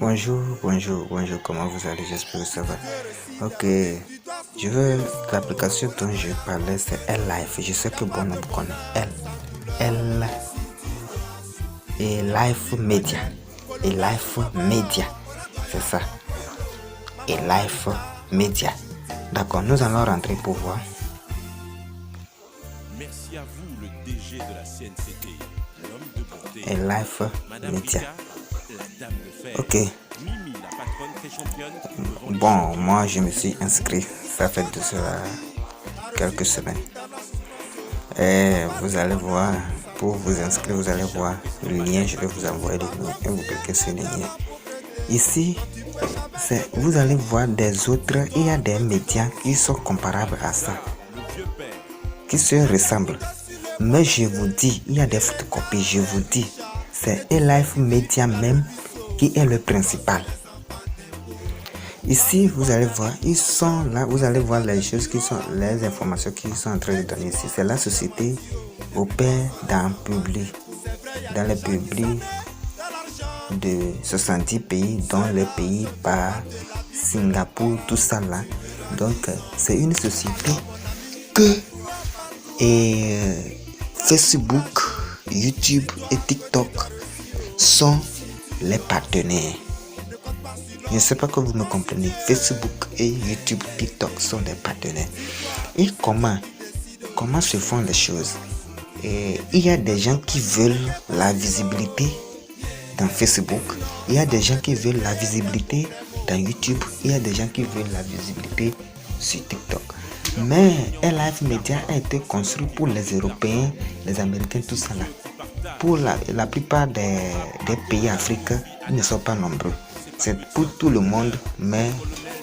Bonjour, comment vous allez? J'espère que ça va. Ok, l'application dont je parlais, c'est L-Life. Je sais que bon nombre connaît L et Life Media. Et Life Media, c'est ça. Et Life Media. D'accord, nous allons rentrer pour voir. Merci à vous, le DG de la CNCT, l'homme de beauté. Et Life Media. Ok. Bon, moi je me suis inscrit, ça fait de cela quelques semaines. Et vous allez voir, pour vous inscrire, vous allez voir le lien, je vais vous envoyer le lien et vous cliquez sur le lien. Ici, vous allez voir des autres, il y a des médias qui sont comparables à ça, qui se ressemblent. Mais je vous dis, il y a des photocopies, je vous dis, c'est Life Media même qui est le principal. Ici, vous allez voir, ils sont là, vous allez voir les choses qui sont, les informations qu'ils sont en train de donner ici. C'est la société opère dans les publics de 70 pays, dont les pays par Singapour, tout ça là. Donc, c'est une société que Facebook, YouTube et TikTok sont les partenaires. Je ne sais pas que vous me comprenez. Facebook et YouTube, TikTok sont des partenaires. Et comment se font les choses? Et il y a des gens qui veulent la visibilité dans Facebook. Il y a des gens qui veulent la visibilité dans YouTube. Il y a des gens qui veulent la visibilité sur TikTok. Mais Life Media a été construit pour les Européens, les Américains, tout ça là. Pour la plupart des pays africains, ils ne sont pas nombreux. C'est pour tout le monde, mais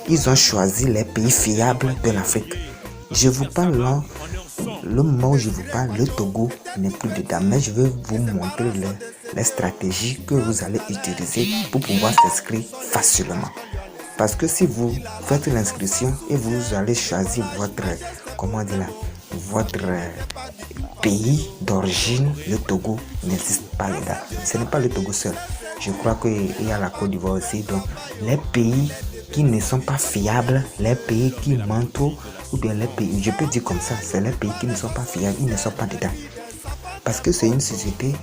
ils ont choisi les pays fiables de l'Afrique. Je vous parle là, le moment où je vous parle, le Togo n'est plus dedans, mais je vais vous montrer les stratégies que vous allez utiliser pour pouvoir s'inscrire facilement. Parce que si vous faites l'inscription et vous allez choisir votre pays d'origine, le Togo n'existe pas là. Ce n'est pas le Togo seul. Je crois qu'il y a la Côte d'Ivoire aussi. Donc, les pays qui ne sont pas fiables, les pays qui mentent, ou bien les pays, je peux dire comme ça, c'est les pays qui ne sont pas fiables, ils ne sont pas dedans. Parce que c'est une société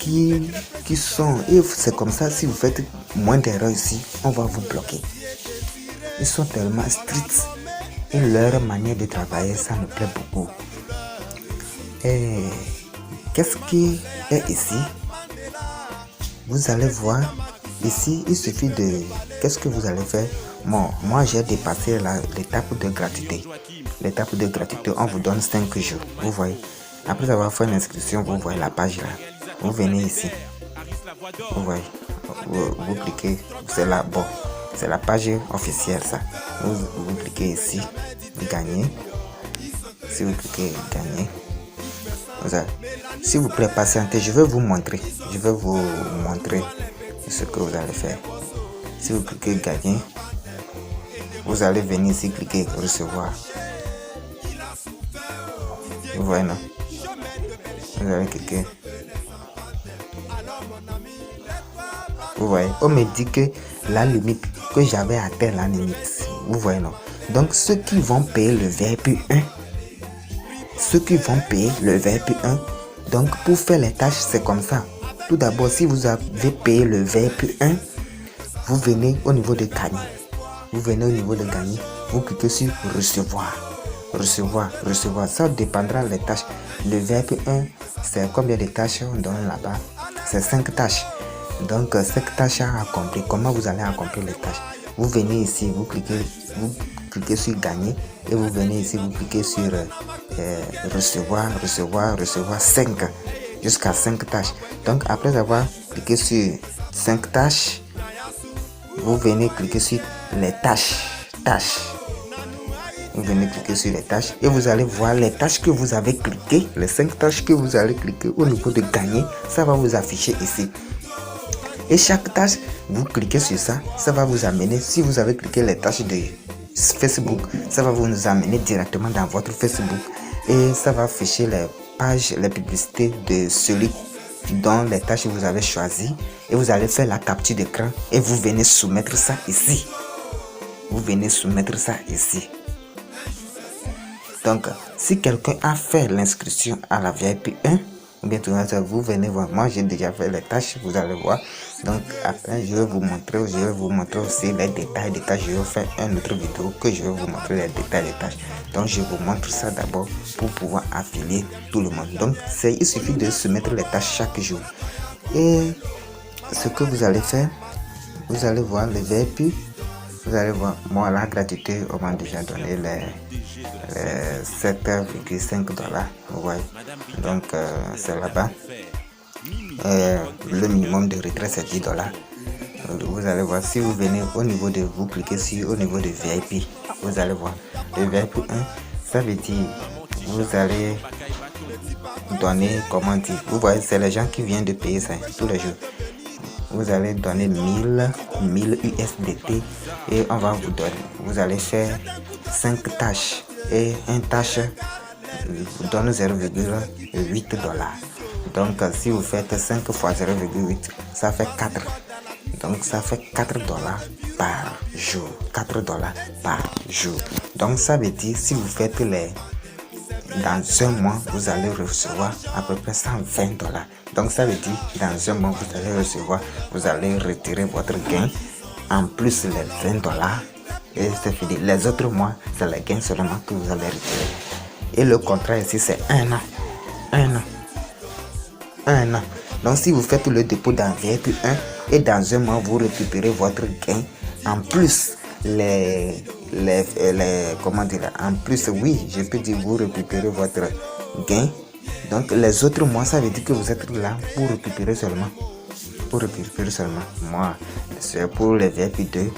qui sont, et c'est comme ça, si vous faites moins d'erreurs ici, on va vous bloquer. Ils sont tellement stricts et leur manière de travailler, ça me plaît beaucoup. Et qu'est-ce qui est ici? Vous allez voir, ici, il suffit de... Qu'est-ce que vous allez faire? Bon, moi, j'ai dépassé l'étape de gratuité. L'étape de gratuité, on vous donne 5 jours. Vous voyez? Après avoir fait l'inscription, vous voyez la page là. Vous venez ici. Vous voyez? Vous cliquez. C'est là, bon. C'est la page officielle, ça. Vous cliquez ici. Gagner. Si vous cliquez gagner. S'il vous plaît, patientez, je vais vous montrer ce que vous allez faire. Si vous cliquez gagner, vous allez venir ici, cliquer recevoir. Vous voyez, non? Vous allez cliquer. Vous voyez, on me dit que la limite, que j'avais atteint la limite. Vous voyez, non? Donc, ceux qui vont payer le VIP 1, donc pour faire les tâches, c'est comme ça. Tout d'abord, si vous avez payé le VIP 1, vous venez au niveau de gagner. Vous cliquez sur recevoir. Ça dépendra des tâches. Le VIP 1, c'est combien de tâches on donne là-bas? C'est 5 tâches. Donc 5 tâches à accomplir. Comment vous allez accomplir les tâches? Vous venez ici, vous cliquez sur gagner et vous venez ici, vous cliquez sur recevoir 5 jusqu'à 5 tâches. Donc après avoir cliqué sur 5 tâches, vous venez cliquer sur les tâches. Vous venez cliquer sur les tâches et vous allez voir les tâches que vous avez cliquées, les 5 tâches que vous allez cliquer au niveau de gagner, ça va vous afficher ici. Et chaque tâche, vous cliquez sur ça, ça va vous amener, si vous avez cliqué les tâches de Facebook, ça va vous amener directement dans votre Facebook et ça va afficher les pages, les publicités de celui dans les tâches que vous avez choisies et vous allez faire la capture d'écran et vous venez soumettre ça ici. Vous venez soumettre ça ici. Donc, si quelqu'un a fait l'inscription à la VIP 1, ou bien tout ça, vous venez voir. Moi, j'ai déjà fait les tâches, vous allez voir. Donc, après, je vais vous montrer aussi les détails des tâches. Je vais faire une autre vidéo que je vais vous montrer les détails des tâches. Donc, je vous montre ça d'abord pour pouvoir affilier tout le monde. Donc, il suffit de soumettre les tâches chaque jour. Et ce que vous allez faire, vous allez voir le VIP. Vous allez voir, moi, la gratuité, on m'a déjà donné les 7,5 $. Vous voyez. Donc, c'est là-bas. Le minimum de retrait, c'est 10 $. Vous allez voir, si vous venez au niveau de, vous cliquez sur au niveau de VIP, vous allez voir. Le VIP 1, ça veut dire, vous allez donner, comment dire, vous voyez, c'est les gens qui viennent de payer ça tous les jours. Vous allez donner 1000 USDT et on va vous donner. Vous allez faire 5 tâches et une tâche vous donne 0,8 $. Donc si vous faites 5 fois 0,8, ça fait 4. Donc ça fait 4 $ par jour. 4 $ par jour. Donc ça veut dire si vous faites dans un mois, vous allez recevoir à peu près 120 $. Donc ça veut dire dans un mois, vous allez recevoir, vous allez retirer votre gain en plus les 20 $. Et c'est fini. Les autres mois, c'est les gains seulement que vous allez retirer. Et le contrat ici, c'est 1 an. 1 an. 1 an. Donc si vous faites le dépôt dans VIP 1 et dans un mois, vous récupérez votre gain en plus comment dire, en plus, oui, je peux dire vous récupérez votre gain. Donc les autres mois, ça veut dire que vous êtes là pour récupérer seulement. Moi, c'est pour les VIP 2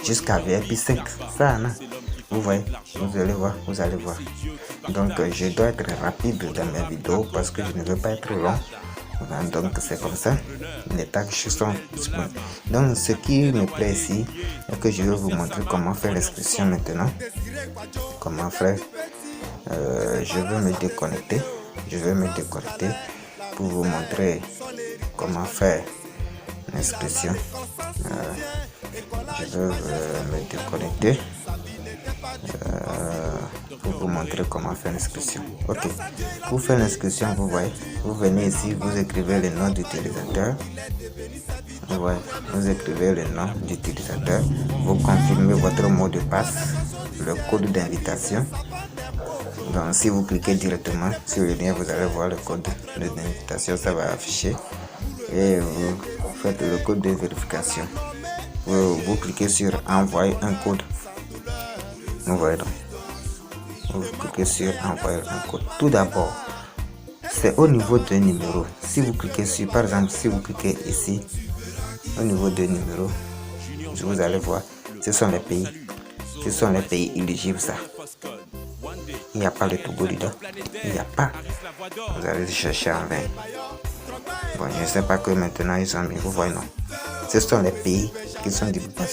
jusqu'à VIP 5. Ça, non? Vous voyez, vous allez voir. Donc je dois être rapide dans mes vidéos parce que je ne veux pas être long. Donc c'est comme ça, les tâches sont disponibles. Donc ce qui me plaît ici est que je vais vous montrer comment faire l'inscription maintenant. Comment faire. Je vais me déconnecter pour vous montrer comment faire l'inscription. Je vais me déconnecter pour vous montrer comment faire l'inscription. Ok, pour faire l'inscription, vous voyez, vous venez ici, vous écrivez le nom d'utilisateur. Vous voyez, vous écrivez le nom d'utilisateur, vous confirmez votre mot de passe, le code d'invitation. Donc si vous cliquez directement sur le lien, vous allez voir le code d'invitation, ça va afficher et vous faites le code de vérification. Vous cliquez sur envoyer un code. Vous voyez donc. Vous cliquez sur envoyer un code. Tout d'abord, c'est au niveau d'un numéro. Si vous cliquez sur, par exemple, si vous cliquez ici, au niveau de numéro, vous allez voir, ce sont les pays éligibles, ça. Il n'y a pas le Togo dedans. Il n'y a pas. Vous allez chercher en vain. Bon, je ne sais pas que maintenant ils ont mis. Vous voyez, non. Ce sont les pays qui sont les plus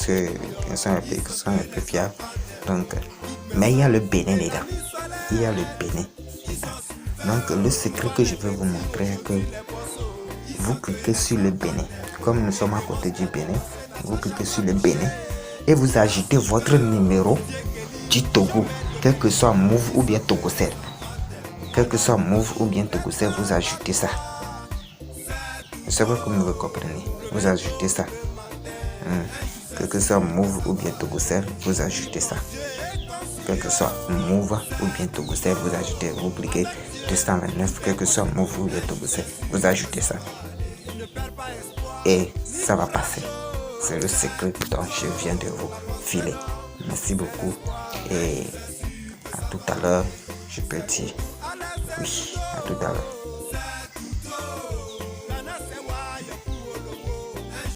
fiables. Donc, mais il y a le Bénin dedans. Donc, le secret que je vais vous montrer est que vous cliquez sur le Bénin. Comme nous sommes à côté du Bénin, vous cliquez sur le Bénin et vous ajoutez votre numéro du Togo, quel que soit Move ou bien Togocell. Vous ajoutez ça. Je sais pas comment vous comprenez. Vous ajoutez ça. Quel que soit Move ou bien Togocell, vous ajoutez ça. Quel que soit Move ou bien Togocell, vous ajoutez, vous cliquez 229, quel que soit Move ou bien Togocell, vous ajoutez ça. Et ça va passer. C'est le secret dont je viens de vous filer. Merci beaucoup. Et à tout à l'heure, je peux dire oui, à tout à l'heure.